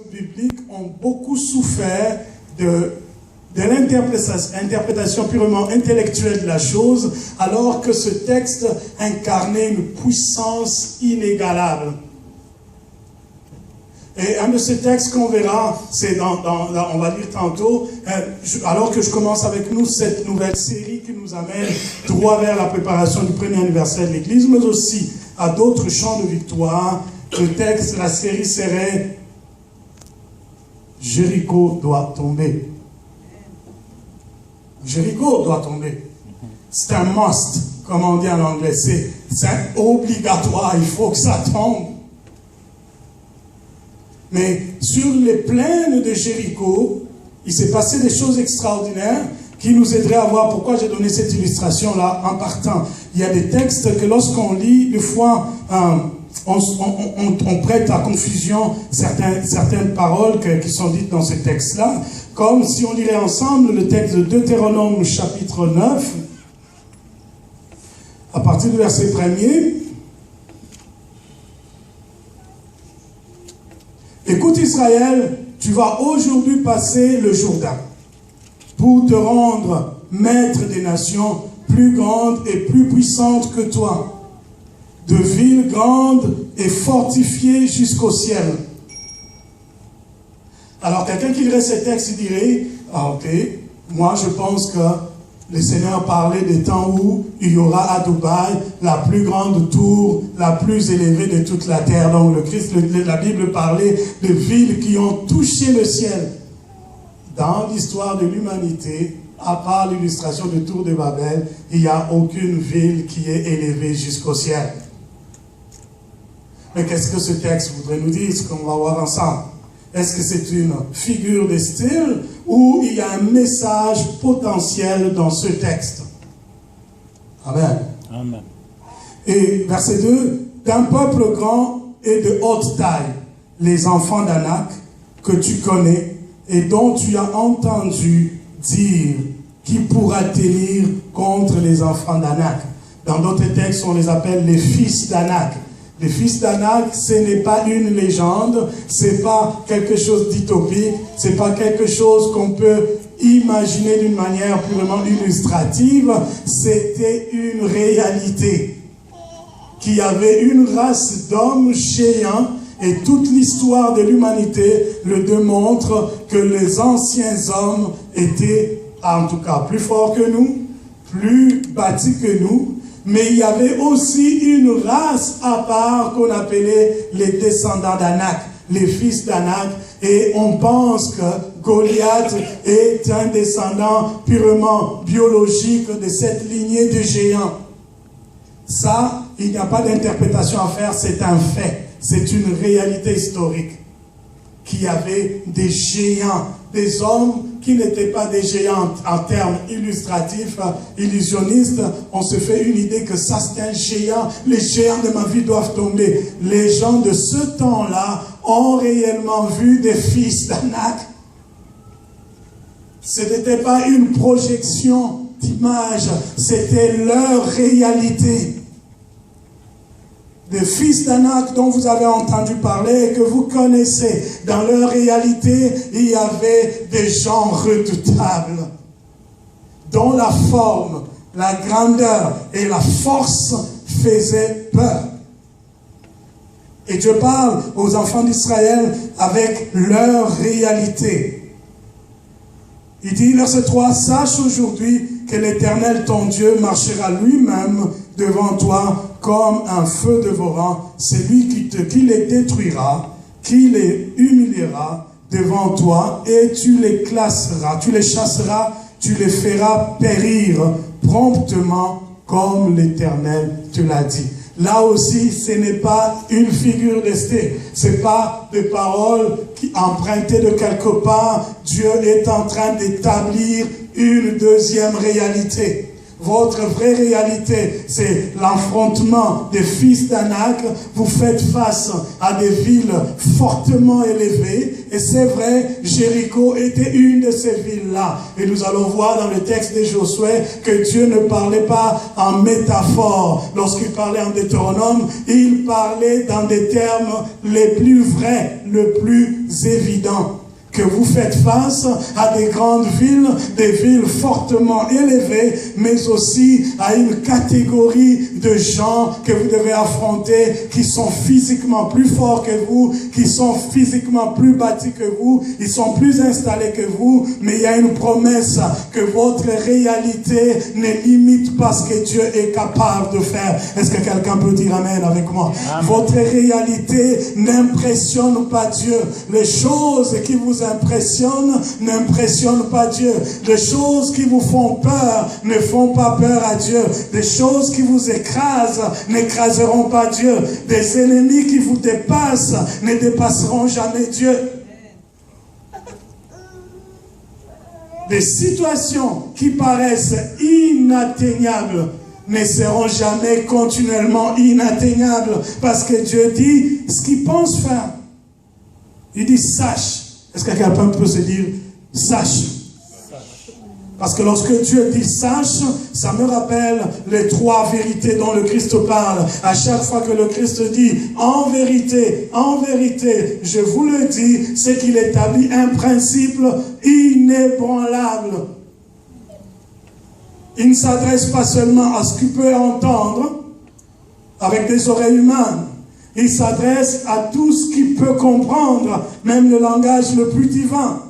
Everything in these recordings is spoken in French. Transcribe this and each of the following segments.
bibliques ont beaucoup souffert de l'interprétation purement intellectuelle de la chose, alors que ce texte incarnait une puissance inégalable. Et un de ces textes qu'on verra, c'est on va lire tantôt, alors que je commence avec nous cette nouvelle série qui nous amène droit vers la préparation du premier anniversaire de l'Église, mais aussi à d'autres chants de victoire. Le texte, la série serait Jéricho doit tomber. Jéricho doit tomber. C'est un must, comme on dit en anglais. C'est obligatoire, il faut que ça tombe. Mais sur les plaines de Jéricho, il s'est passé des choses extraordinaires qui nous aideraient à voir pourquoi j'ai donné cette illustration-là en partant. Il y a des textes que lorsqu'on lit, des fois, on prête à confusion certaines paroles qui sont dites dans ce texte-là, comme si on lirait ensemble le texte de Deutéronome chapitre 9, à partir du verset 1er. Écoute Israël, tu vas aujourd'hui passer le Jourdain pour te rendre maître des nations plus grandes et plus puissantes que toi, de villes grandes et fortifiées jusqu'au ciel. Alors quelqu'un qui lirait ces textes, il dirait, ah ok, moi je pense que le Seigneur parlait des temps où il y aura à Dubaï la plus grande tour, la plus élevée de toute la terre. Donc la Bible parlait de villes qui ont touché le ciel. Dans l'histoire de l'humanité, à part l'illustration de Tour de Babel, il n'y a aucune ville qui est élevée jusqu'au ciel. Mais qu'est-ce que ce texte voudrait nous dire, ce qu'on va voir ensemble? Est-ce que c'est une figure de style ou il y a un message potentiel dans ce texte? Amen. Amen. Et verset 2, d'un peuple grand et de haute taille, les enfants d'Anak, que tu connais et dont tu as entendu dire, qui pourra tenir contre les enfants d'Anak. Dans d'autres textes, on les appelle les fils d'Anak. Les fils d'Anak, ce n'est pas une légende, c'est pas quelque chose d'utopique, c'est pas quelque chose qu'on peut imaginer d'une manière purement illustrative, c'était une réalité. Qu'il y avait une race d'hommes géants, et toute l'histoire de l'humanité le démontre que les anciens hommes étaient, en tout cas, plus forts que nous, plus bâtis que nous, mais il y avait aussi une race à part qu'on appelait les descendants d'Anak, les fils d'Anak. Et on pense que Goliath est un descendant purement biologique de cette lignée de géants. Ça, il n'y a pas d'interprétation à faire, c'est un fait. C'est une réalité historique. Qu'il y avait des géants, des hommes qui n'étaient pas des géants en termes illustratifs, illusionnistes. On se fait une idée que ça c'est un géant, les géants de ma vie doivent tomber. Les gens de ce temps-là ont réellement vu des fils d'Anak. Ce n'était pas une projection d'image, c'était leur réalité. Des fils d'Anak dont vous avez entendu parler et que vous connaissez, dans leur réalité, il y avait des gens redoutables, dont la forme, la grandeur et la force faisaient peur. Et Dieu parle aux enfants d'Israël avec leur réalité. Il dit, verset 3, « Sache aujourd'hui que l'Éternel, ton Dieu, marchera lui-même devant toi comme un feu dévorant. C'est lui qui les détruira, qui les humiliera devant toi, et tu les classeras, tu les chasseras, tu les feras périr promptement comme l'Éternel te l'a dit. » Là aussi, ce n'est pas une figure de style. Ce n'est pas des paroles qui empruntées de quelque part. Dieu est en train d'établir une deuxième réalité. Votre vraie réalité, c'est l'affrontement des fils d'Anak. Vous faites face à des villes fortement élevées. Et c'est vrai, Jéricho était une de ces villes-là. Et nous allons voir dans le texte de Josué que Dieu ne parlait pas en métaphore. Lorsqu'il parlait en Deutéronome, il parlait dans des termes les plus vrais, les plus évidents. Que vous faites face à des grandes villes, des villes fortement élevées, mais aussi à une catégorie de gens que vous devez affronter, qui sont physiquement plus forts que vous, qui sont physiquement plus bâtis que vous, ils sont plus installés que vous, mais il y a une promesse que votre réalité ne limite pas ce que Dieu est capable de faire. Est-ce que quelqu'un peut dire Amen avec moi? Amen. Votre réalité n'impressionne pas Dieu. Les choses qui vous impressionnent n'impressionnent pas Dieu. Les choses qui vous font peur ne font pas peur à Dieu. Des choses qui vous écrasent n'écraseront pas Dieu. Des ennemis qui vous dépassent ne dépasseront jamais Dieu. Des situations qui paraissent inatteignables ne seront jamais continuellement inatteignables, parce que Dieu dit ce qu'il pense faire. Il dit sache. Est-ce que quelqu'un peut se dire sache? Parce que lorsque Dieu dit sache, ça me rappelle les trois vérités dont le Christ parle. À chaque fois que le Christ dit en vérité, je vous le dis, c'est qu'il établit un principe inébranlable. Il ne s'adresse pas seulement à ce qu'il peut entendre avec des oreilles humaines. Il s'adresse à tout ce qu'il peut comprendre, même le langage le plus divin.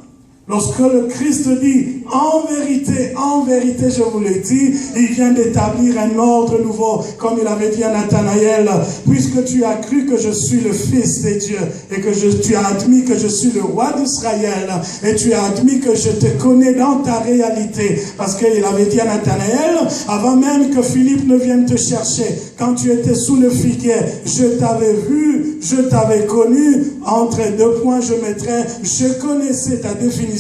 Lorsque le Christ dit, en vérité, je vous le dis, il vient d'établir un ordre nouveau, comme il avait dit à Nathanaël, puisque tu as cru que je suis le Fils de Dieu, et que tu as admis que je suis le roi d'Israël, et tu as admis que je te connais dans ta réalité, parce qu'il avait dit à Nathanaël, avant même que Philippe ne vienne te chercher, quand tu étais sous le figuier, je t'avais vu, je t'avais connu, entre deux points je mettrais, je connaissais ta définition,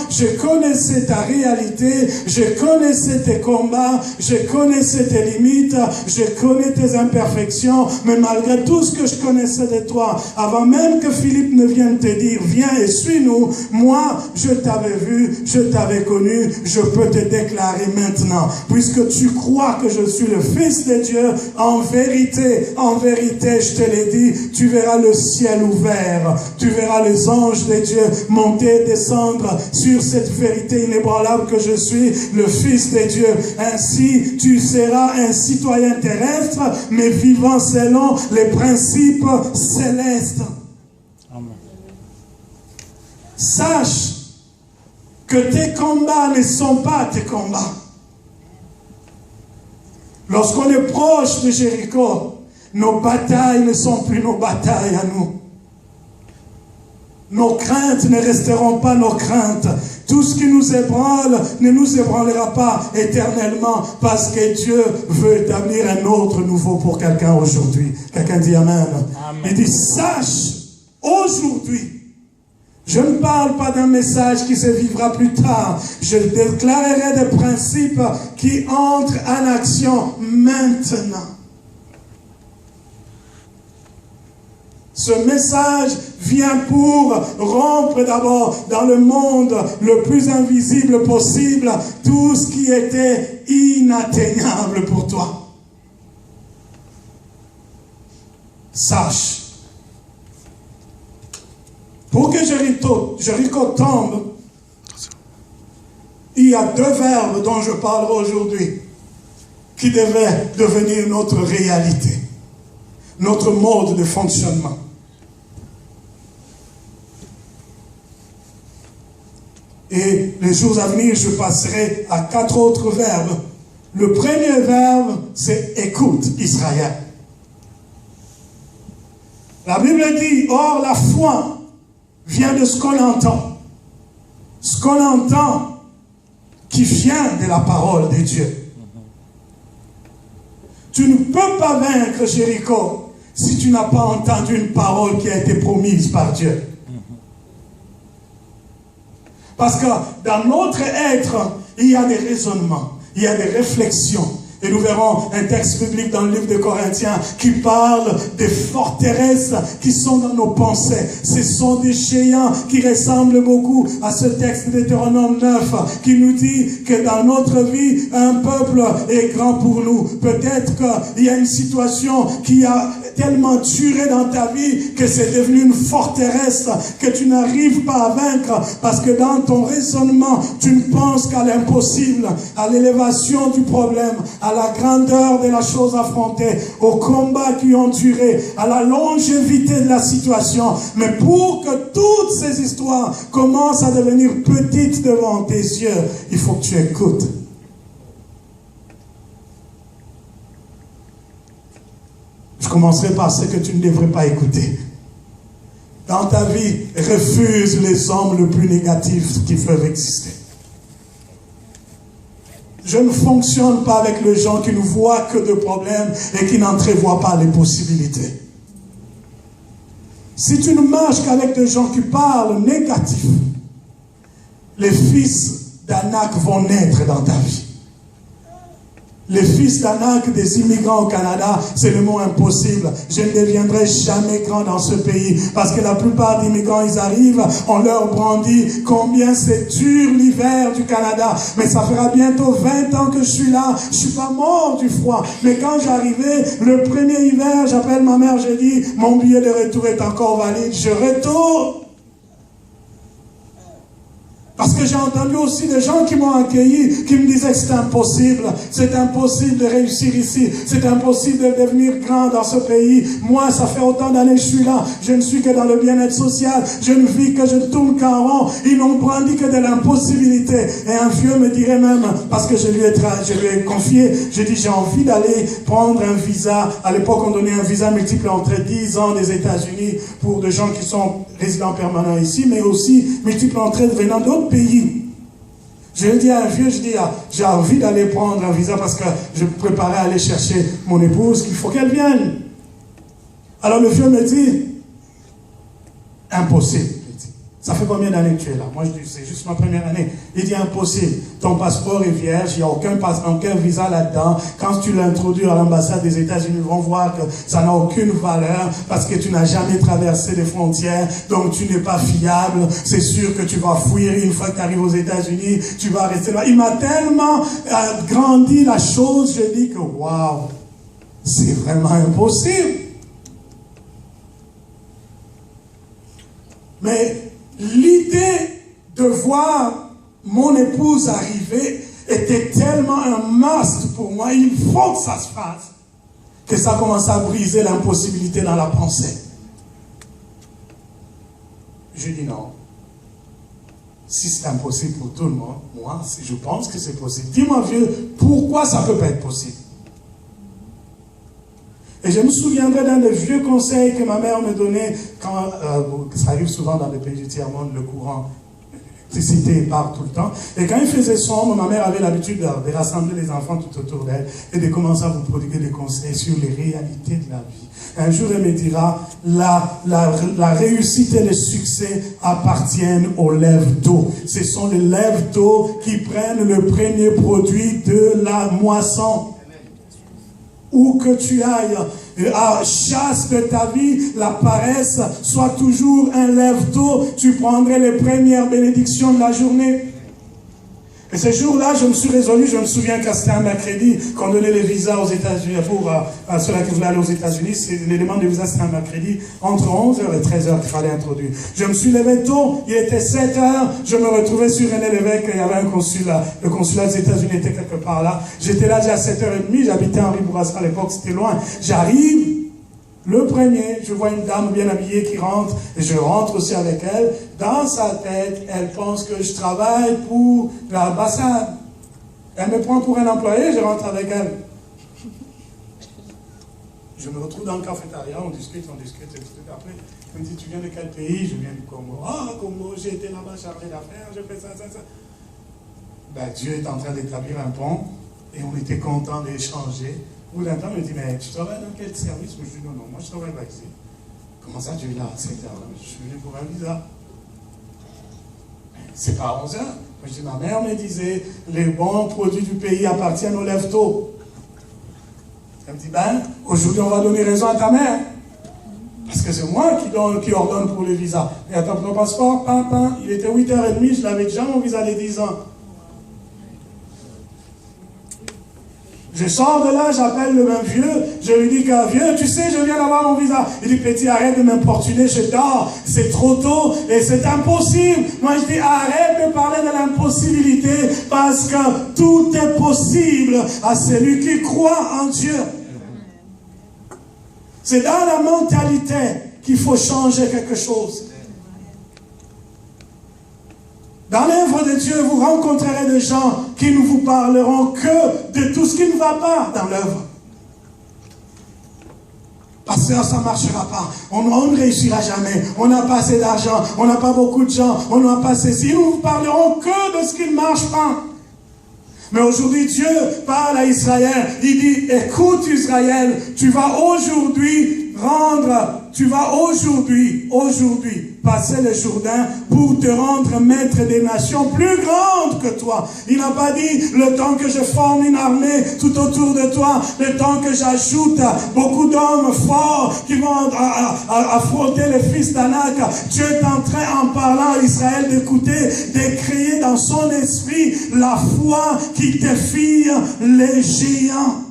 je connaissais ta réalité, je connaissais tes combats, je connaissais tes limites, je connais tes imperfections, mais malgré tout ce que je connaissais de toi, avant même que Philippe ne vienne te dire, viens et suis-nous, moi, je t'avais vu, je t'avais connu, je peux te déclarer maintenant, puisque tu crois que je suis le Fils de Dieu, en vérité, je te l'ai dit, tu verras le ciel ouvert, tu verras les anges de Dieu monter, descendre sur cette vérité inébranlable que je suis le Fils de Dieu. Ainsi, tu seras un citoyen terrestre, mais vivant selon les principes célestes. Amen. Sache que tes combats ne sont pas tes combats. Lorsqu'on est proche de Jéricho, nos batailles ne sont plus nos batailles à nous. Nos craintes ne resteront pas nos craintes. Tout ce qui nous ébranle ne nous ébranlera pas éternellement, parce que Dieu veut établir un ordre nouveau pour quelqu'un aujourd'hui. Quelqu'un dit Amen. Amen. Il dit, sache aujourd'hui. Je ne parle pas d'un message qui se vivra plus tard. Je déclarerai des principes qui entrent en action maintenant. Ce message vient pour rompre d'abord dans le monde le plus invisible possible tout ce qui était inatteignable pour toi. Sache. Pour que Jéricho tombe, il y a deux verbes dont je parlerai aujourd'hui qui devaient devenir notre réalité, notre mode de fonctionnement. Et les jours à venir, je passerai à 4 autres verbes. Le premier verbe, c'est écoute, Israël. La Bible dit, or la foi vient de ce qu'on entend. Ce qu'on entend qui vient de la parole de Dieu. Tu ne peux pas vaincre Jéricho si tu n'as pas entendu une parole qui a été promise par Dieu. Parce que dans notre être, il y a des raisonnements, il y a des réflexions. Et nous verrons un texte biblique dans le livre de Corinthiens qui parle des forteresses qui sont dans nos pensées. Ce sont des géants qui ressemblent beaucoup à ce texte de Deutéronome 9 qui nous dit que dans notre vie, un peuple est grand pour nous. Peut-être qu'il y a une situation qui a tellement duré dans ta vie que c'est devenu une forteresse que tu n'arrives pas à vaincre parce que dans ton raisonnement, tu ne penses qu'à l'impossible, à l'élévation du problème, à la grandeur de la chose affrontée, aux combats qui ont duré, à la longévité de la situation. Mais pour que toutes ces histoires commencent à devenir petites devant tes yeux, il faut que tu écoutes. Je commencerai par ce que tu ne devrais pas écouter. Dans ta vie, refuse les hommes les plus négatifs qui peuvent exister. Je ne fonctionne pas avec les gens qui ne voient que de problèmes et qui n'entrevoient pas les possibilités. Si tu ne marches qu'avec des gens qui parlent négatif, les fils d'Anak vont naître dans ta vie. Les fils d'Anak, des immigrants au Canada, c'est le mot impossible. Je ne deviendrai jamais grand dans ce pays. Parce que la plupart des immigrants, ils arrivent, on leur brandit combien c'est dur l'hiver du Canada. Mais ça fera bientôt 20 ans que je suis là. Je suis pas mort du froid. Mais quand j'arrivais, le premier hiver, j'appelle ma mère, je dis, mon billet de retour est encore valide. Je retourne. Parce que j'ai entendu aussi des gens qui m'ont accueilli, qui me disaient que c'est impossible de réussir ici, c'est impossible de devenir grand dans ce pays. Moi, ça fait autant d'années que je suis là, je ne suis que dans le bien-être social, je ne vis que je tourne qu'en rond. Ils n'ont brandi que de l'impossibilité. Et un vieux me dirait même, parce que je lui ai confié, je dis j'ai envie d'aller prendre un visa. À l'époque, on donnait un visa multiple entre 10 ans des États-Unis pour des gens qui sont résidents permanents ici, mais aussi multiple entrées venant d'autres pays. Je dis à un vieux, je dis, j'ai envie d'aller prendre un visa parce que je me préparais à aller chercher mon épouse, qu'il faut qu'elle vienne. Alors le vieux me dit, impossible. Ça fait combien d'années que tu es là? Moi, je dis, c'est juste ma première année. Il dit, impossible. Ton passeport est vierge, il n'y a aucun visa là-dedans. Quand tu l'introduis à l'ambassade des États-Unis, ils vont voir que ça n'a aucune valeur parce que tu n'as jamais traversé les frontières, donc tu n'es pas fiable. C'est sûr que tu vas fuir une fois que tu arrives aux États-Unis, tu vas rester là. Il m'a tellement grandi la chose, je dis que waouh, c'est vraiment impossible. Mais l'idée de voir mon épouse arriver était tellement un must pour moi, il faut que ça se fasse, que ça commence à briser l'impossibilité dans la pensée. Je dis non. Si c'est impossible pour tout le monde, moi, je pense que c'est possible. Dis-moi, vieux, pourquoi ça ne peut pas être possible? Et je me souviendrai d'un des vieux conseils que ma mère me donnait quand, ça arrive souvent dans les pays du tiers-monde, le courant, l'électricité part tout le temps. Et quand il faisait sombre, ma mère avait l'habitude de rassembler les enfants tout autour d'elle et de commencer à vous prodiguer des conseils sur les réalités de la vie. Un jour, elle me dira, la réussite et le succès appartiennent aux lèvres d'eau. Ce sont les lèvres d'eau qui prennent le premier produit de la moisson. Où que tu ailles, chasse de ta vie la paresse, sois toujours un lève-tôt, tu prendrais les premières bénédictions de la journée. Et ce jour-là, je me suis résolu, je me souviens que c'était un mercredi qu'on donnait les visas aux États-Unis, pour ceux-là qui voulaient aller aux États-Unis, les demandes de visa c'était un mercredi, entre 11h et 13h qu'il fallait introduire. Je me suis levé tôt, il était 7h, je me retrouvais sur René Lévesque, il y avait un consulat, le consulat des États-Unis était quelque part là. J'étais là déjà à 7h30, j'habitais Henri Bourassa à l'époque, c'était loin. J'arrive, le premier, je vois une dame bien habillée qui rentre, et je rentre aussi avec elle. Dans sa tête, elle pense que je travaille pour l'ambassade. Elle me prend pour un employé, je rentre avec elle. Je me retrouve dans le cafétéria, on discute. Après, elle me dit, tu viens de quel pays? Je viens du Congo. Ah, Congo, j'ai été là-bas chargé d'affaires, j'ai fait ça. Ben, Dieu est en train d'établir un pont, et on était contents d'échanger. Au bout d'un temps, il me dit, mais tu travailles dans quel service? Je dis, non, moi je travaille là ici. Comment ça, tu es là? Je suis venu pour un visa. C'est pas à 11h. Ma mère me disait, les bons produits du pays appartiennent aux lève-tôt. Elle me dit, ben, aujourd'hui on va donner raison à ta mère. Parce que c'est moi qui ordonne pour le visa. Et attends, pour le passeport, il était 8h30, je l'avais déjà mon visa de 10 ans. Je sors de là, j'appelle le même vieux, je lui dis que vieux, tu sais, je viens d'avoir mon visa. Il dit, petit, arrête de m'importuner, je dors, c'est trop tôt et c'est impossible. Moi, je dis, arrête de parler de l'impossibilité parce que tout est possible à celui qui croit en Dieu. C'est dans la mentalité qu'il faut changer quelque chose. Dans l'œuvre de Dieu, vous rencontrerez des gens qui ne vous parleront que de tout ce qui ne va pas dans l'œuvre. Pasteur, ça ne marchera pas. On ne réussira jamais. On n'a pas assez d'argent. On n'a pas beaucoup de gens. On n'a pas ceci. Ils ne vous parleront que de ce qui ne marche pas. Mais aujourd'hui, Dieu parle à Israël. Il dit, écoute Israël, tu vas aujourd'hui passer le Jourdain pour te rendre maître des nations plus grandes que toi. Il n'a pas dit le temps que je forme une armée tout autour de toi, le temps que j'ajoute beaucoup d'hommes forts qui vont affronter les fils d'Anak. Dieu est en train, en parlant à Israël, d'écouter, de créer dans son esprit la foi qui défie les géants.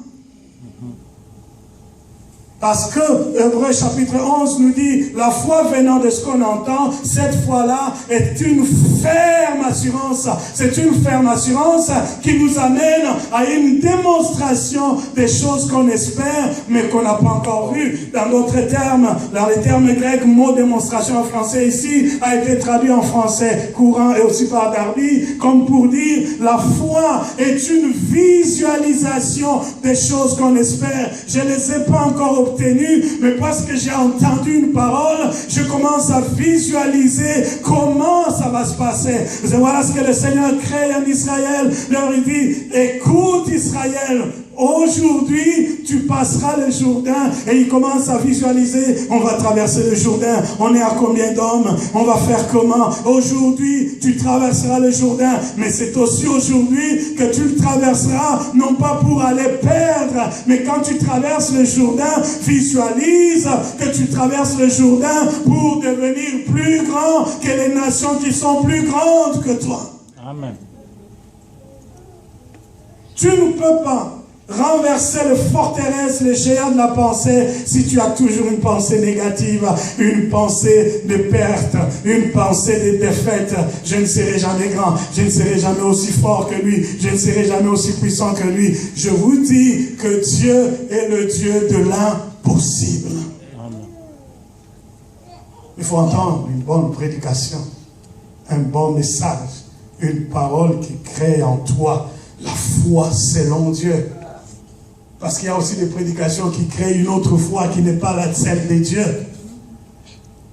Parce que Hébreux chapitre 11 nous dit, la foi venant de ce qu'on entend, cette foi-là est une ferme assurance. C'est une ferme assurance qui nous amène à une démonstration des choses qu'on espère, mais qu'on n'a pas encore vues. Dans d'autres termes, dans les termes grecs, mot démonstration en français ici a été traduit en français courant et aussi par Darby, comme pour dire, la foi est une visualisation des choses qu'on espère. Je ne les ai pas encore obtenu, mais parce que j'ai entendu une parole, je commence à visualiser comment ça va se passer. Voilà ce que le Seigneur crée en Israël. Alors il dit, écoute Israël, aujourd'hui, tu passeras le Jourdain. Et il commence à visualiser, on va traverser le Jourdain. On est à combien d'hommes? On va faire comment? Aujourd'hui, tu traverseras le Jourdain. Mais c'est aussi aujourd'hui que tu le traverseras, non pas pour aller perdre, mais quand tu traverses le Jourdain, visualise que tu traverses le Jourdain pour devenir plus grand que les nations qui sont plus grandes que toi. Amen. Tu ne peux pas renverser les forteresses, les géants de la pensée, si tu as toujours une pensée négative, une pensée de perte, une pensée de défaite. Je ne serai jamais grand, je ne serai jamais aussi fort que lui, je ne serai jamais aussi puissant que lui. Je vous dis que Dieu est le Dieu de l'impossible. Il faut entendre une bonne prédication, un bon message, une parole qui crée en toi la foi selon Dieu. Parce qu'il y a aussi des prédications qui créent une autre foi qui n'est pas la celle de Dieu.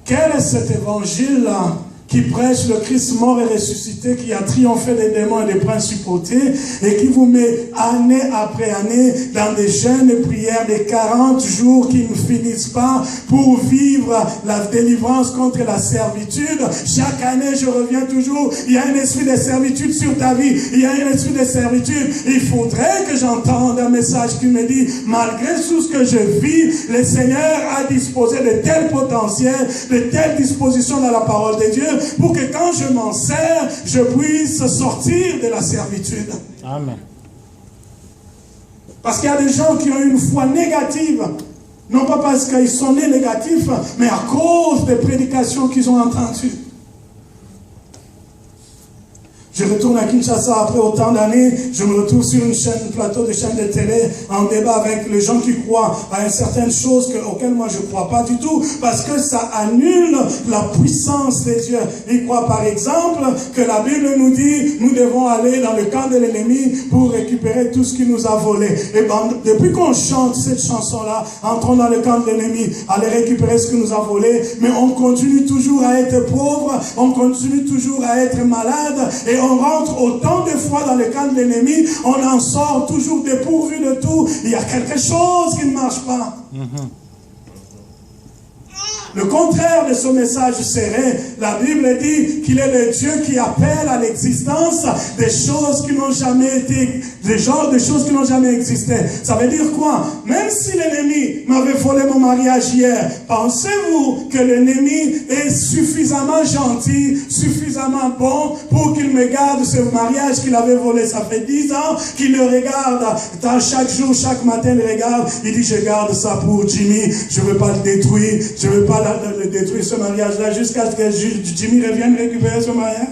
Quel est cet évangile-là qui prêche le Christ mort et ressuscité, qui a triomphé des démons et des principautés, et qui vous met année après année dans des jeûnes et prières de 40 jours qui ne finissent pas pour vivre la délivrance contre la servitude. Chaque année, je reviens toujours, il y a un esprit de servitude sur ta vie, il y a un esprit de servitude. Il faudrait que j'entende un message qui me dit, malgré tout ce que je vis, le Seigneur a disposé de tels potentiels, de telles dispositions dans la parole de Dieu, pour que quand je m'en sers, je puisse sortir de la servitude. Amen. Parce qu'il y a des gens qui ont une foi négative, non pas parce qu'ils sont nés négatifs, mais à cause des prédications qu'ils ont entendues. Je retourne à Kinshasa après autant d'années, je me retrouve sur une plateau de chaîne de télé, en débat avec les gens qui croient à une certaine chose auxquelles moi je ne crois pas du tout, parce que ça annule la puissance de Dieu. Ils croient par exemple que la Bible nous dit, nous devons aller dans le camp de l'ennemi pour récupérer tout ce qu'il nous a volé. Et ben, depuis qu'on chante cette chanson-là, entrons dans le camp de l'ennemi, aller récupérer ce qu'il nous a volé, mais on continue toujours à être pauvre, on continue toujours à être malade, et on rentre autant de fois dans le camp de l'ennemi, on en sort toujours dépourvu de tout. Il y a quelque chose qui ne marche pas. Le contraire de ce message serait, la Bible dit qu'il est le Dieu qui appelle à l'existence des choses qui n'ont jamais été, des choses qui n'ont jamais existé. Ça veut dire quoi? Même si l'ennemi m'avait volé mon mariage hier, pensez-vous que l'ennemi est suffisamment gentil, suffisamment bon pour qu'il me garde ce mariage qu'il avait volé? Ça fait 10 ans qu'il le regarde. Dans chaque jour, chaque matin, il regarde. Il dit, je garde ça pour Jimmy. Je ne veux pas le détruire. Je ne veux pas le détruire, ce mariage-là, jusqu'à ce que Jimmy revienne récupérer ce mariage.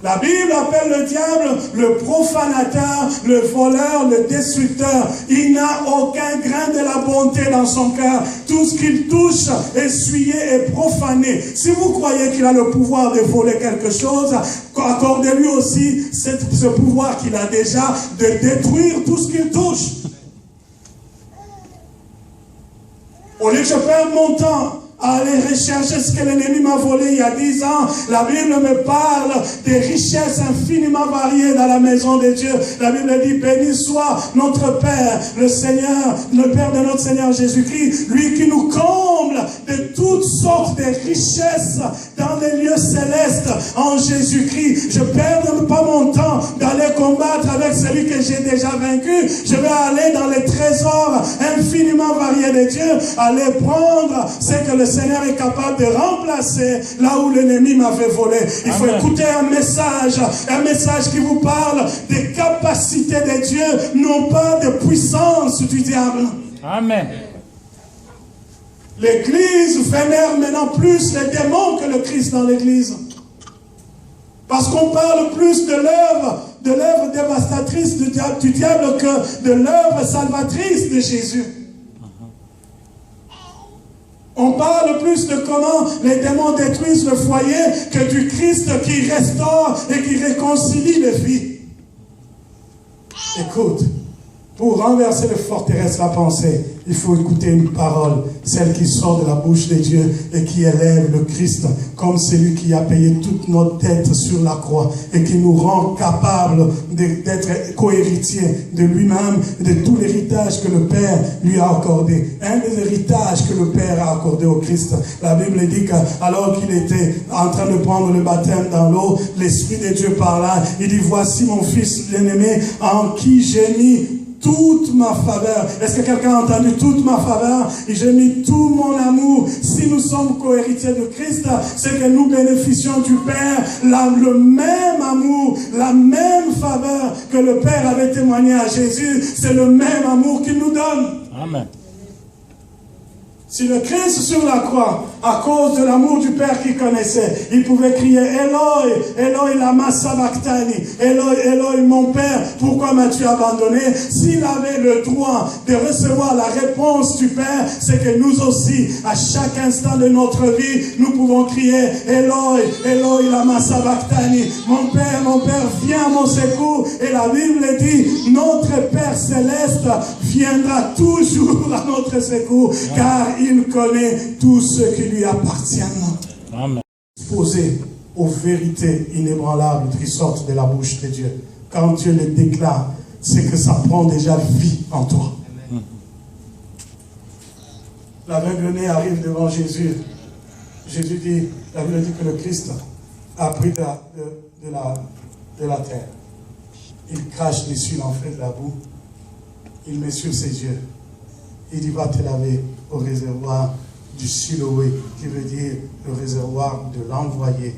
La Bible appelle le diable le profanateur, le voleur, le destructeur. Il n'a aucun grain de la bonté dans son cœur. Tout ce qu'il touche est souillé et profané. Si vous croyez qu'il a le pouvoir de voler quelque chose, accordez-lui aussi ce pouvoir qu'il a déjà de détruire tout ce qu'il touche. Au lieu que je perde mon temps à aller rechercher ce que l'ennemi m'a volé il y a 10 ans, la Bible me parle des richesses infiniment variées dans la maison de Dieu. La Bible dit, béni soit notre Père, le Seigneur, le Père de notre Seigneur Jésus-Christ, lui qui nous comble de toutes sortes de richesses dans les lieux célestes en Jésus-Christ. Je ne perds pas mon temps d'aller combattre avec celui que j'ai déjà vaincu. Je vais aller dans les trésors infiniment variés de Dieu, aller prendre ce que le Seigneur est capable de remplacer là où l'ennemi m'avait volé. Il faut écouter un message qui vous parle des capacités de Dieu, non pas de puissance du diable. Amen. L'Église vénère maintenant plus les démons que le Christ dans l'Église. Parce qu'on parle plus de l'œuvre dévastatrice du diable que de l'œuvre salvatrice de Jésus. On parle plus de comment les démons détruisent le foyer que du Christ qui restaure et qui réconcilie les vies. Écoute, pour renverser les forteresses de la pensée, il faut écouter une parole, celle qui sort de la bouche de Dieu et qui élève le Christ comme celui qui a payé toute notre dette sur la croix et qui nous rend capables d'être co-héritiers de lui-même et de tout l'héritage que le Père lui a accordé. Un des héritages que le Père a accordé au Christ. La Bible dit qu'alors qu'il était en train de prendre le baptême dans l'eau, l'Esprit de Dieu parla. Il dit, voici mon Fils bien-aimé en qui j'ai mis toute ma faveur. Est-ce que quelqu'un a entendu toute ma faveur? Et j'ai mis tout mon amour. Si nous sommes co-héritiers de Christ, c'est que nous bénéficions du Père, le même amour, la même faveur que le Père avait témoigné à Jésus. C'est le même amour qu'il nous donne. Amen. Si le Christ sur la croix, à cause de l'amour du Père qu'il connaissait, il pouvait crier Eloi, Eloi lama sabachthani, Eloi, Eloi mon Père, pourquoi m'as-tu abandonné? S'il avait le droit de recevoir la réponse du Père, c'est que nous aussi, à chaque instant de notre vie, nous pouvons crier Eloi, Eloi lama sabachthani, mon Père, viens à mon secours. Et la Bible dit, notre Père céleste viendra toujours à notre secours, car il connaît tout ce qui lui appartient. Amen. Exposé aux vérités inébranlables qui sortent de la bouche de Dieu. Quand Dieu les déclare, c'est que ça prend déjà vie en toi. L'aveugle-né arrive devant Jésus. Jésus dit, la Bible dit que le Christ a pris de la terre. Il crache dessus l'enfer de la boue. Il met sur ses yeux. Il dit, va te laver au réservoir du Siloé, qui veut dire le réservoir de l'envoyé.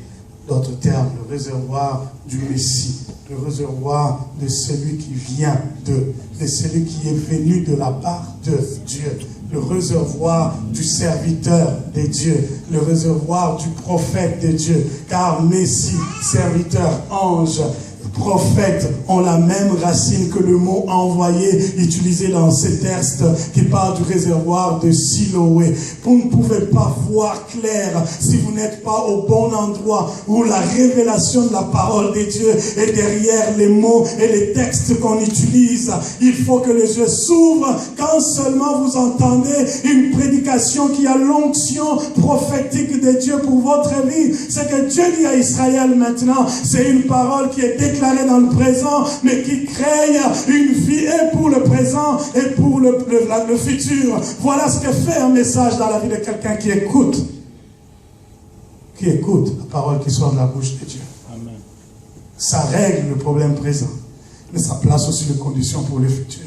D'autres termes, le réservoir du Messie, le réservoir de celui qui vient de celui qui est venu de la part de Dieu, le réservoir du serviteur de Dieu, le réservoir du prophète de Dieu, car Messie, serviteur, ange, prophètes ont la même racine que le mot envoyé utilisé dans ces textes qui parle du réservoir de Siloé. Vous ne pouvez pas voir clair si vous n'êtes pas au bon endroit où la révélation de la parole de Dieu est derrière les mots et les textes qu'on utilise. Il faut que les yeux s'ouvrent quand seulement vous entendez une prédication qui a l'onction prophétique de Dieu pour votre vie. Ce que Dieu dit à Israël maintenant, c'est une parole qui est déclarée déclaré dans le présent, mais qui crée une vie et pour le présent et pour le futur. Voilà ce que fait un message dans la vie de quelqu'un qui écoute. Qui écoute la parole qui sort de la bouche de Dieu. Amen. Ça règle le problème présent, mais ça place aussi les conditions pour le futur.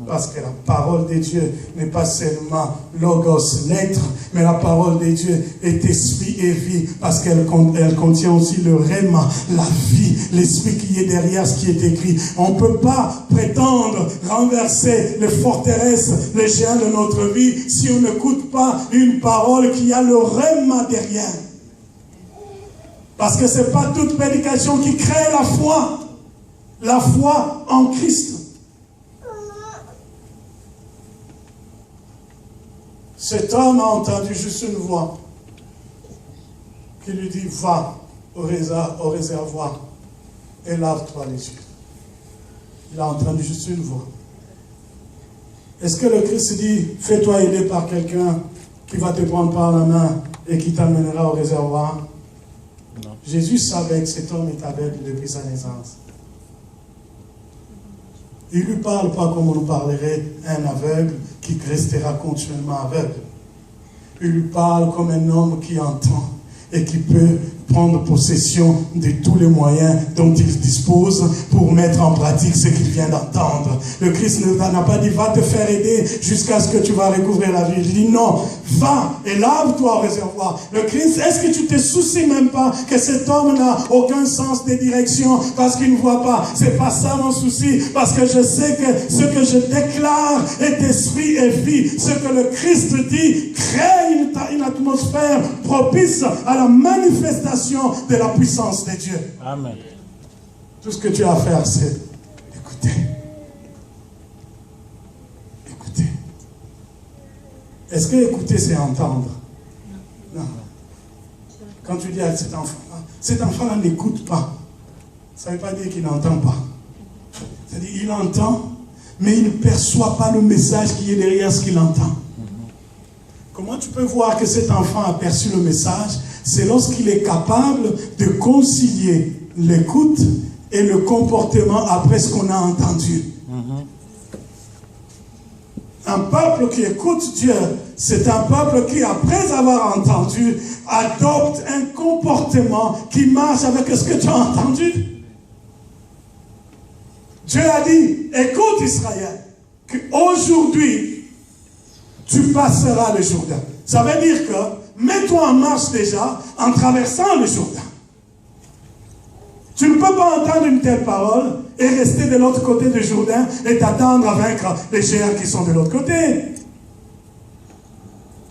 Parce que la parole de Dieu n'est pas seulement logos, lettre, mais la parole de Dieu est esprit et vie, parce qu'elle contient aussi le rhéma, la vie, l'esprit qui est derrière ce qui est écrit. On ne peut pas prétendre renverser les forteresses, les géants de notre vie, si on n'écoute pas une parole qui a le rhéma derrière. Parce que ce n'est pas toute prédication qui crée la foi en Christ. Cet homme a entendu juste une voix qui lui dit, va au réservoir et lave-toi les yeux. Il a entendu juste une voix. Est-ce que le Christ dit, fais-toi aider par quelqu'un qui va te prendre par la main et qui t'amènera au réservoir? Non. Jésus savait que cet homme est aveugle depuis sa naissance. Il ne lui parle pas comme on nous parlerait un aveugle qui restera continuellement aveugle. Il lui parle comme un homme qui entend et qui peut prendre possession de tous les moyens dont il dispose pour mettre en pratique ce qu'il vient d'entendre. Le Christ n'a pas dit, va te faire aider jusqu'à ce que tu vas recouvrir la vie. Il dit, non, va et lave-toi au réservoir. Le Christ, est-ce que tu te soucies même pas que cet homme n'a aucun sens de direction parce qu'il ne voit pas? C'est pas ça mon souci, parce que je sais que ce que je déclare est esprit et vie. Ce que le Christ dit crée une atmosphère propice à la manifestation de la puissance de Dieu. Amen. Tout ce que tu as à faire, c'est écouter. Écouter. Est-ce que écouter, c'est entendre? Non. Quand tu dis à cet enfant-là n'écoute pas, ça ne veut pas dire qu'il n'entend pas. C'est-à-dire il entend, mais il ne perçoit pas le message qui est derrière ce qu'il entend. Comment tu peux voir que cet enfant a perçu le message? C'est lorsqu'il est capable de concilier l'écoute et le comportement après ce qu'on a entendu. Un peuple qui écoute Dieu, c'est un peuple qui, après avoir entendu, adopte un comportement qui marche avec ce que tu as entendu. Dieu a dit, écoute Israël, qu'aujourd'hui, tu passeras le Jourdain. Ça veut dire que, mets-toi en marche déjà en traversant le Jourdain. Tu ne peux pas entendre une telle parole et rester de l'autre côté du Jourdain et t'attendre à vaincre les géants qui sont de l'autre côté.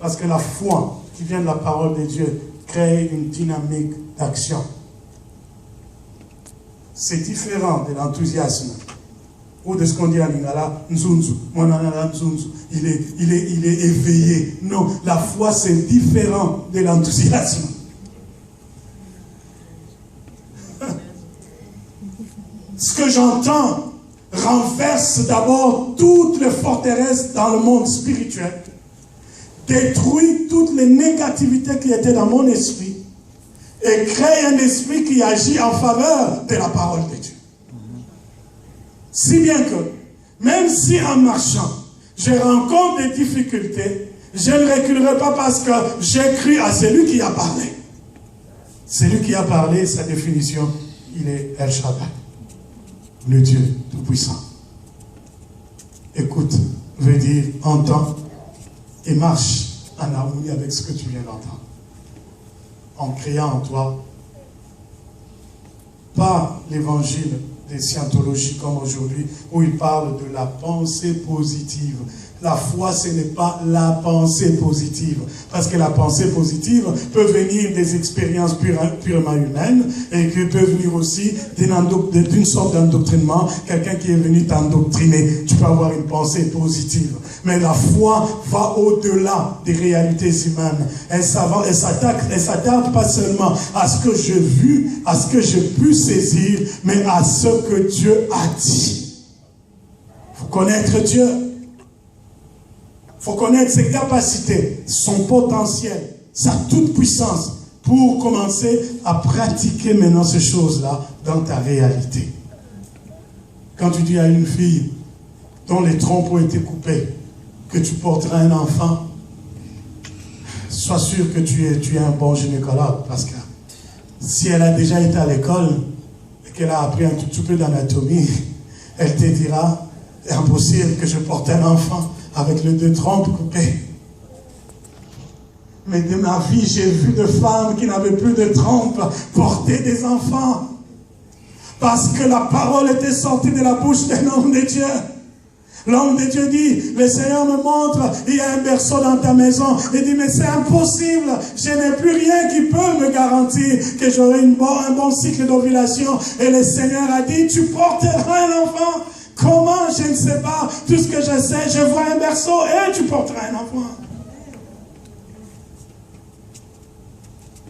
Parce que la foi qui vient de la parole de Dieu crée une dynamique d'action. C'est différent de l'enthousiasme ou de ce qu'on dit en lingala, nzunzu. Il est éveillé. Non, la foi c'est différent de l'enthousiasme. Ce que j'entends renverse d'abord toutes les forteresses dans le monde spirituel, détruit toutes les négativités qui étaient dans mon esprit et crée un esprit qui agit en faveur de la parole de Dieu. Si bien que, même si en marchant, je rencontre des difficultés, je ne reculerai pas parce que j'ai cru à celui qui a parlé. Celui qui a parlé, sa définition, il est El Shaddai, le Dieu Tout-Puissant. Écoute veut dire entends et marche en harmonie avec ce que tu viens d'entendre. En créant en toi, pas l'évangile des scientologies comme aujourd'hui, où il parle de la pensée positive. La foi, ce n'est pas la pensée positive. Parce que la pensée positive peut venir des expériences purement humaines et qui peut venir aussi d'une sorte d'endoctrinement. Quelqu'un qui est venu t'endoctriner, tu peux avoir une pensée positive. Mais la foi va au-delà des réalités humaines. Elle s'attarde pas seulement à ce que j'ai vu, à ce que j'ai pu saisir, mais à ce que Dieu a dit. Il faut connaître Dieu. Il faut connaître ses capacités, son potentiel, sa toute-puissance pour commencer à pratiquer maintenant ces choses-là dans ta réalité. quand tu dis à une fille dont les trompes ont été coupées que tu porteras un enfant, sois sûr que tu es un bon gynécologue, parce que si elle a déjà été à l'école et qu'elle a appris un tout petit peu d'anatomie, elle te dira, c'est impossible que je porte un enfant avec les 2 trompes coupées. Mais de ma vie, j'ai vu de femmes qui n'avaient plus de trompes porter des enfants. Parce que la parole était sortie de la bouche d'un homme de Dieu. L'homme de Dieu dit, le Seigneur me montre, il y a un berceau dans ta maison. Il dit, mais c'est impossible, je n'ai plus rien qui peut me garantir que j'aurai un bon cycle d'ovulation. Et le Seigneur a dit, tu porteras un enfant. Comment? Je ne sais pas. Tout ce que je sais, je vois un berceau et tu porteras un enfant.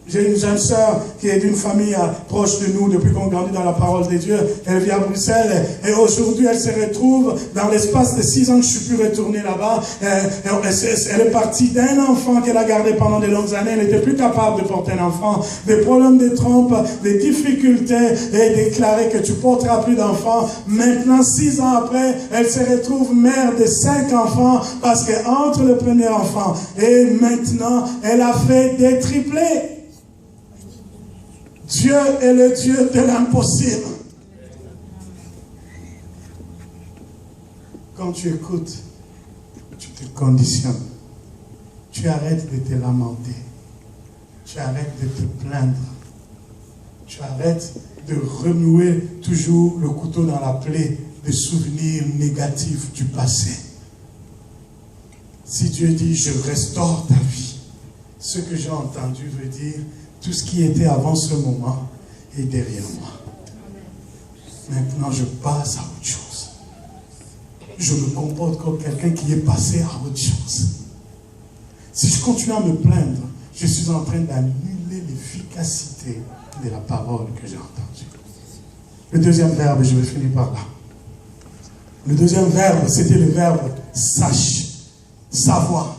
J'ai une jeune sœur qui est d'une famille proche de nous depuis qu'on grandit dans la parole de Dieu. Elle vit à Bruxelles et aujourd'hui elle se retrouve dans l'espace de 6 ans que je suis plus retourné là-bas. Elle est partie d'un enfant qu'elle a gardé pendant de longues années. Elle n'était plus capable de porter un enfant. Des problèmes de trompe, des difficultés et déclarer que tu porteras plus d'enfants. Maintenant, 6 ans après, elle se retrouve mère de 5 enfants parce qu'entre le premier enfant et maintenant, elle a fait des triplés. Dieu est le Dieu de l'impossible. Quand tu écoutes, tu te conditionnes. Tu arrêtes de te lamenter. Tu arrêtes de te plaindre. Tu arrêtes de renouer toujours le couteau dans la plaie des souvenirs négatifs du passé. Si Dieu dit, je restaure ta vie, ce que j'ai entendu veut dire, tout ce qui était avant ce moment est derrière moi. Maintenant, je passe à autre chose. Je me comporte comme quelqu'un qui est passé à autre chose. Si je continue à me plaindre, je suis en train d'annuler l'efficacité de la parole que j'ai entendue. Le deuxième verbe, je vais finir par là. Le deuxième verbe, c'était le verbe sache, savoir.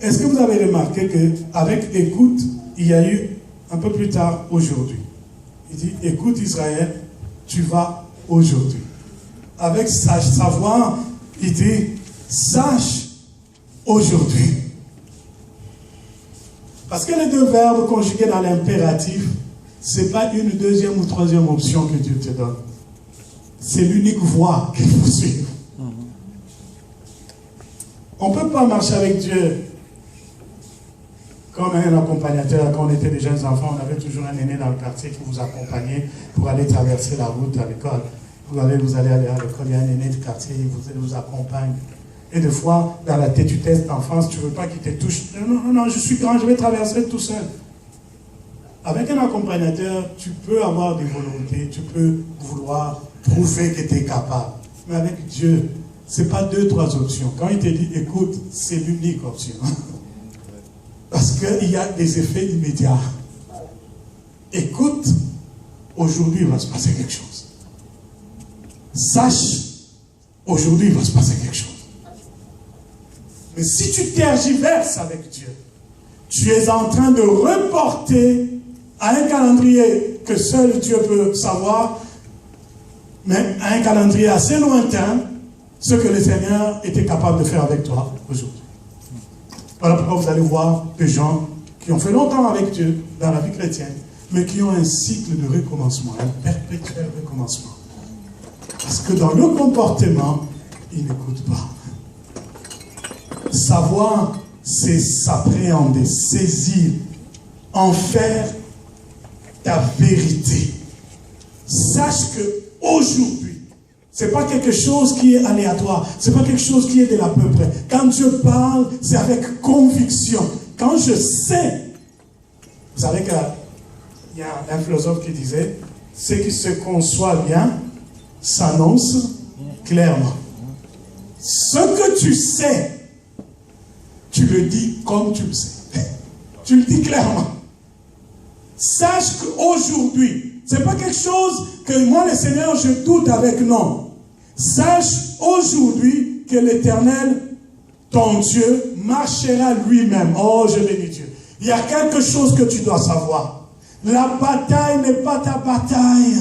Est-ce que vous avez remarqué qu'avec écoute, il y a eu un peu plus tard aujourd'hui. Il dit, écoute Israël, tu vas aujourd'hui. Avec savoir, il dit, sache aujourd'hui. Parce que les 2 verbes conjugués dans l'impératif, ce n'est pas une deuxième ou troisième option que Dieu te donne. C'est l'unique voie qu'il faut suivre. On ne peut pas marcher avec Dieu comme un accompagnateur. Quand on était des jeunes enfants, on avait toujours un aîné dans le quartier qui vous accompagnait pour aller traverser la route à l'école. Vous allez aller à l'école, il y a un aîné du quartier, il vous accompagne. Et des fois, dans la têtutesse d'enfance, tu ne veux pas qu'il te touche. Non, je suis grand, je vais traverser tout seul. Avec un accompagnateur, tu peux avoir des volontés, tu peux vouloir prouver que tu es capable. Mais avec Dieu, ce n'est pas 2, 3 options. Quand il te dit, écoute, c'est l'unique option. Parce qu'il y a des effets immédiats. Écoute, aujourd'hui il va se passer quelque chose. Sache, aujourd'hui il va se passer quelque chose. Mais si tu tergiverses avec Dieu, tu es en train de reporter à un calendrier que seul Dieu peut savoir, mais à un calendrier assez lointain, ce que le Seigneur était capable de faire avec toi aujourd'hui. Voilà pourquoi vous allez voir des gens qui ont fait longtemps avec Dieu dans la vie chrétienne, mais qui ont un cycle de recommencement, un perpétuel recommencement. Parce que dans le comportement, ils n'écoutent pas. Savoir, c'est s'appréhender, saisir, en faire ta vérité. Sache que aujourd'hui, ce n'est pas quelque chose qui est aléatoire. Ce n'est pas quelque chose qui est de l'à peu près. Quand Dieu parle, c'est avec conviction. Quand je sais, vous savez qu'il y a un philosophe qui disait, ce qui se conçoit bien s'annonce clairement. Ce que tu sais, tu le dis comme tu le sais. Tu le dis clairement. Sache qu'aujourd'hui, ce n'est pas quelque chose que moi, le Seigneur, je doute avec non. Sache aujourd'hui que l'Éternel, ton Dieu, marchera lui-même. Oh, je bénis Dieu. Il y a quelque chose que tu dois savoir. La bataille n'est pas ta bataille.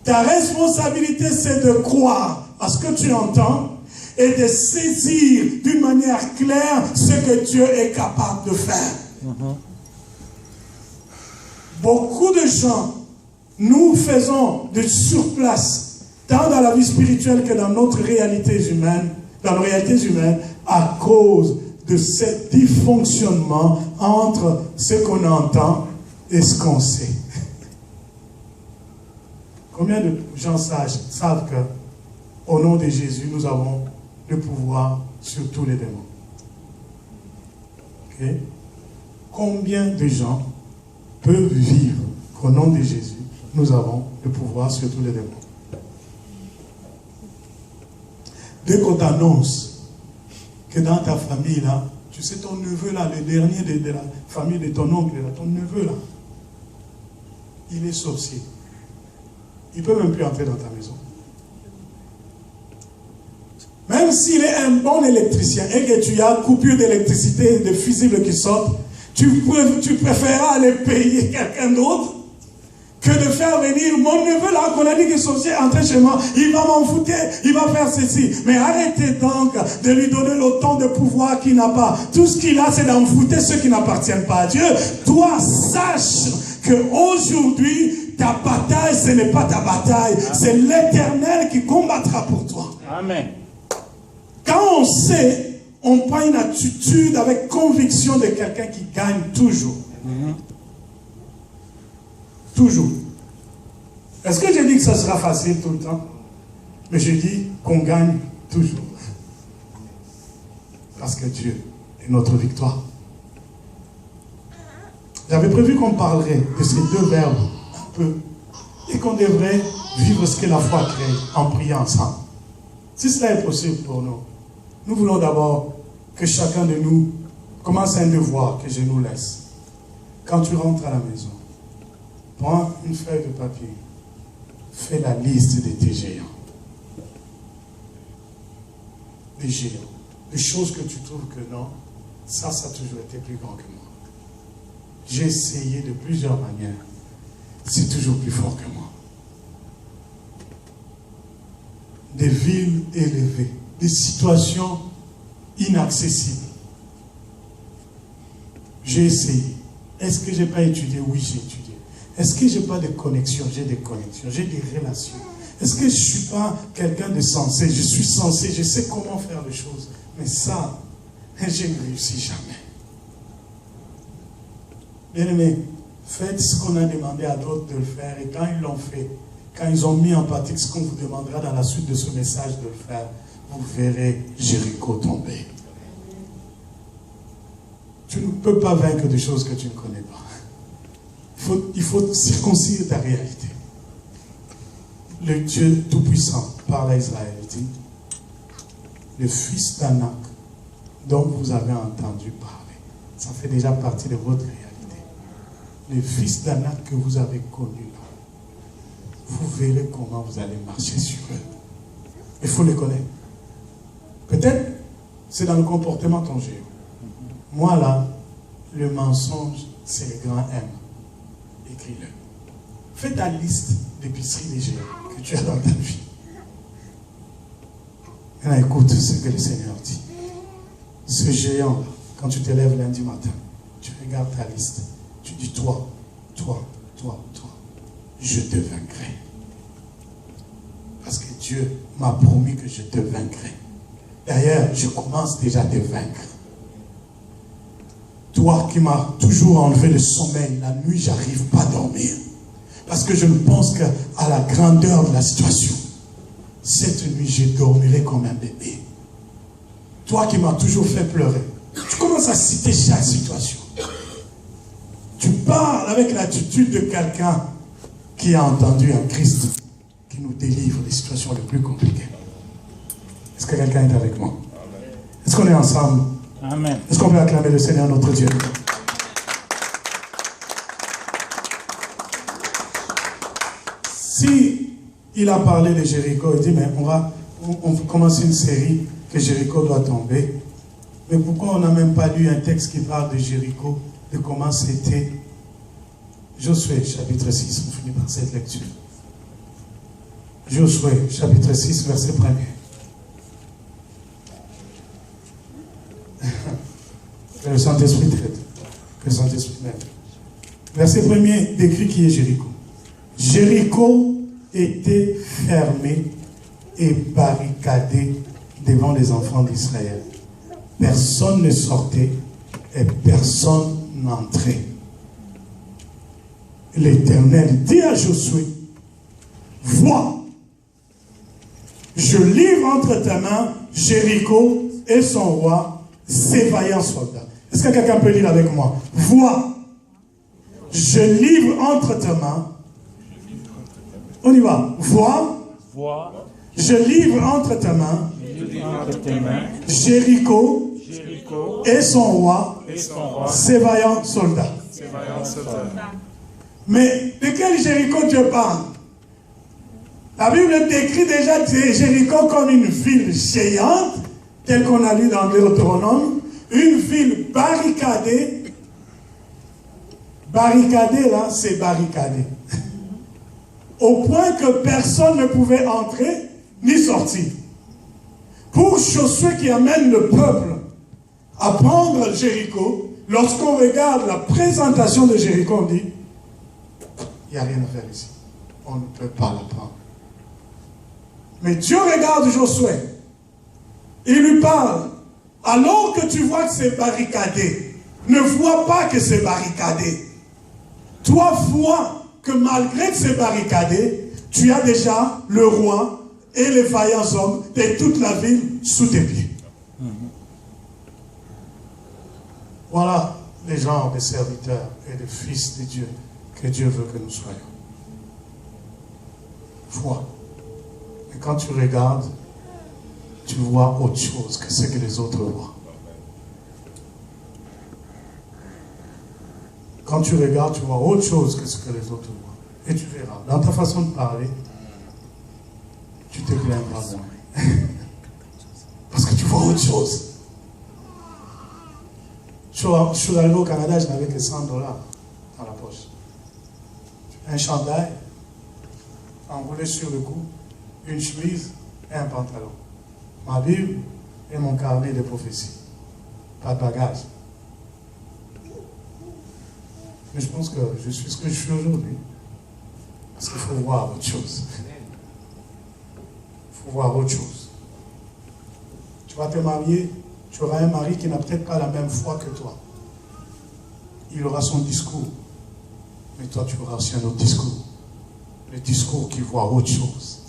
Ta responsabilité, c'est de croire à ce que tu entends et de saisir d'une manière claire ce que Dieu est capable de faire. Beaucoup de gens, nous faisons de surplace, tant dans la vie spirituelle que dans notre réalité humaine, dans nos réalités humaines, à cause de ce dysfonctionnement entre ce qu'on entend et ce qu'on sait. Combien de gens sages savent que, au nom de Jésus, nous avons le pouvoir sur tous les démons? Okay? Combien de gens peuvent vivre qu'au nom de Jésus, nous avons le pouvoir sur tous les démons? Dès qu'on t'annonce que dans ta famille, là, tu sais, ton neveu, là, le dernier de la famille de ton oncle, là, ton neveu, là, il est sorcier. Il ne peut même plus entrer dans ta maison. Même s'il est un bon électricien et que tu as coupure d'électricité, de fusibles qui sortent, tu préféreras aller payer quelqu'un d'autre que de faire venir mon neveu là qu'on a dit que sorcier entrer chez moi, il va m'en foutre, il va faire ceci. Mais arrêtez donc de lui donner l'autant de pouvoir qu'il n'a pas. Tout ce qu'il a, c'est d'en foutre ceux qui n'appartiennent pas à Dieu. Toi, sache qu'aujourd'hui, ta bataille, ce n'est pas ta bataille. C'est l'Éternel qui combattra pour toi. Amen. Quand on sait, on prend une attitude avec conviction de quelqu'un qui gagne toujours. Toujours. Est-ce que je dis que ça sera facile tout le temps? Mais je dis qu'on gagne toujours. Parce que Dieu est notre victoire. J'avais prévu qu'on parlerait de ces deux verbes un peu et qu'on devrait vivre ce que la foi crée en priant ensemble. Si cela est possible pour nous, nous voulons d'abord que chacun de nous commence un devoir que je nous laisse. Quand tu rentres à la maison, prends une feuille de papier, fais la liste de tes géants. Les géants, les choses que tu trouves que non, ça a toujours été plus grand que moi. J'ai essayé de plusieurs manières, c'est toujours plus fort que moi. Des villes élevées, des situations inaccessibles. J'ai essayé. Est-ce que je n'ai pas étudié? Oui, j'ai étudié. Est-ce que je n'ai pas de connexions? J'ai des connexions, j'ai des relations. Est-ce que je ne suis pas quelqu'un de sensé? Je suis sensé, je sais comment faire les choses. Mais ça, je ne réussis jamais. Bien aimé, faites ce qu'on a demandé à d'autres de le faire. Et quand ils l'ont fait, quand ils ont mis en pratique ce qu'on vous demandera dans la suite de ce message de le faire, vous verrez Jéricho tomber. Tu ne peux pas vaincre des choses que tu ne connais pas. Il faut circoncire ta réalité. Le Dieu Tout-Puissant parle à Israël, il dit, le fils d'Anak dont vous avez entendu parler, ça fait déjà partie de votre réalité. Le fils d'Anak que vous avez connu là, vous verrez comment vous allez marcher sur eux. Il faut le connaître. Peut-être c'est dans le comportement ton géant. Moi là, le mensonge, c'est le grand M. Écris-le. Fais ta liste d'épiceries des géants que tu as dans ta vie. Maintenant, écoute ce que le Seigneur dit. Ce géant, quand tu te lèves lundi matin, tu regardes ta liste. Tu dis, toi, je te vaincrai. Parce que Dieu m'a promis que je te vaincrai. D'ailleurs, je commence déjà à te vaincre. Toi qui m'as toujours enlevé le sommeil, la nuit, j'arrive pas à dormir. Parce que je ne pense qu'à la grandeur de la situation. Cette nuit, je dormirai comme un bébé. Toi qui m'as toujours fait pleurer, tu commences à citer chaque situation. Tu parles avec l'attitude de quelqu'un qui a entendu un Christ qui nous délivre des situations les plus compliquées. Est-ce que quelqu'un est avec moi? Est-ce qu'on est ensemble? Amen. Est-ce qu'on peut acclamer le Seigneur notre Dieu? Si il a parlé de Jéricho, il dit, mais on va commencer une série que Jéricho doit tomber. Mais pourquoi on n'a même pas lu un texte qui parle de Jéricho, de comment c'était? Josué, chapitre 6, on finit par cette lecture. Josué, chapitre 6, verset 1er. Que le Saint-Esprit traite. Que le Saint-Esprit m'aide. Verset 1er décrit qui est Jéricho. Jéricho était fermé et barricadé devant les enfants d'Israël. Personne ne sortait et personne n'entrait. L'Éternel dit à Josué, vois, je livre entre tes mains Jéricho et son roi, ses vaillants soldats. Est-ce que quelqu'un peut lire avec moi? Vois, je livre entre tes mains. On y va. Vois, je livre entre tes mains Jéricho et son roi, ses vaillants soldats. Mais de quel Jéricho Dieu parle? La Bible décrit déjà Jéricho comme une ville géante, telle qu'on a lu dans Deutéronome, une ville barricadée. Barricadée, là, c'est barricadé. Au point que personne ne pouvait entrer ni sortir. Pour Josué qui amène le peuple à prendre Jéricho, lorsqu'on regarde la présentation de Jéricho, on dit, il n'y a rien à faire ici. On ne peut pas la prendre. Mais Dieu regarde Josué. Il lui parle. Alors que tu vois que c'est barricadé, ne vois pas que c'est barricadé. Toi, vois que malgré que c'est barricadé, tu as déjà le roi et les vaillants hommes de toute la ville sous tes pieds. Voilà les genres de serviteurs et de fils de Dieu que Dieu veut que nous soyons. Vois. Et quand tu regardes, tu vois autre chose que ce que les autres voient. Quand tu regardes, tu vois autre chose que ce que les autres voient. Et tu verras, dans ta façon de parler, tu te plaindras moins. Parce que tu vois autre chose. Je suis arrivé au Canada, je n'avais que $100 dans la poche. Un chandail, enroulé sur le cou, une chemise et un pantalon. Ma Bible et mon carnet de prophétie. Pas de bagage. Mais je pense que je suis ce que je suis aujourd'hui. Parce qu'il faut voir autre chose. Il faut voir autre chose. Tu vas te marier, tu auras un mari qui n'a peut-être pas la même foi que toi. Il aura son discours. Mais toi, tu auras aussi un autre discours. Le discours qui voit autre chose.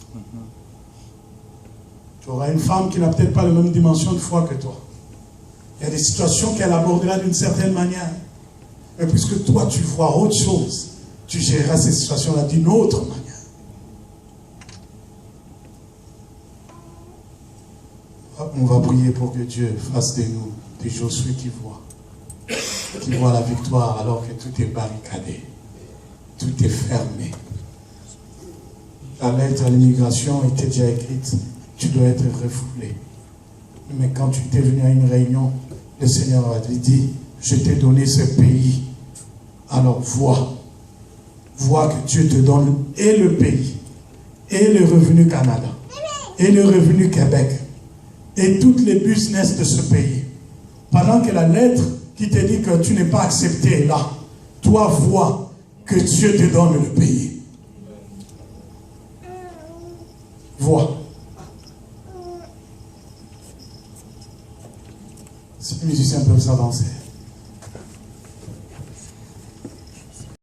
Tu auras une femme qui n'a peut-être pas la même dimension de foi que toi. Il y a des situations qu'elle abordera d'une certaine manière. Mais puisque toi, tu vois autre chose, tu géreras ces situations-là d'une autre manière. On va prier pour que Dieu fasse de nous des Josué qui voient la victoire alors que tout est barricadé, tout est fermé. La lettre à l'immigration était déjà écrite, tu dois être refoulé. Mais quand tu t'es venu à une réunion, le Seigneur a dit, je t'ai donné ce pays, alors vois que Dieu te donne et le pays, et le revenu Canada, et le revenu Québec, et toutes les business de ce pays. Pendant que la lettre qui te dit que tu n'es pas accepté est là, toi vois que Dieu te donne le pays. Vois. Si les musiciens peuvent s'avancer.